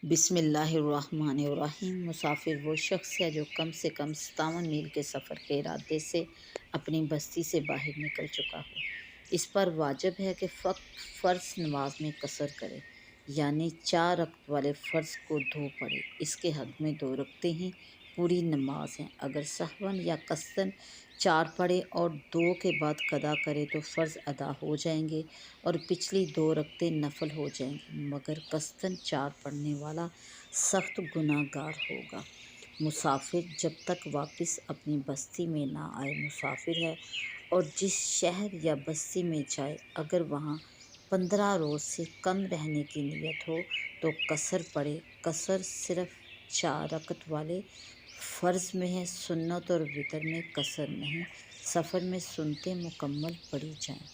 بسم اللہ الرحمن الرحیم۔ مسافر وہ شخص ہے جو کم سے کم 57 میل کے سفر کے ارادے سے اپنی بستی سے باہر نکل چکا ہو۔ اس پر واجب ہے کہ فرض نماز میں قصر کرے، یعنی 4 رکعت والے فرض کو 2 پڑھے۔ اس کے حق میں 2 رکعتیں ہی پوری نماز ہیں۔ اگر سہواً یا قصداً 4 پڑھے اور 2 کے بعد قضا کرے تو فرض ادا ہو جائیں گے اور پچھلی 2 رکعتیں نفل ہو جائیں گی، مگر قصداً 4 پڑھنے والا سخت گناہ گار ہوگا۔ مسافر جب تک واپس اپنی بستی میں نہ آئے مسافر ہے، اور جس شہر یا بستی میں جائے اگر وہاں 15 روز سے کم رہنے کی نیت ہو تو قصر پڑھے۔ قصر صرف 4 رکعت والے فرض میں ہے، سنت اور وتر میں قصر نہیں۔ سفر میں سنتیں مکمل پڑھی جائیں۔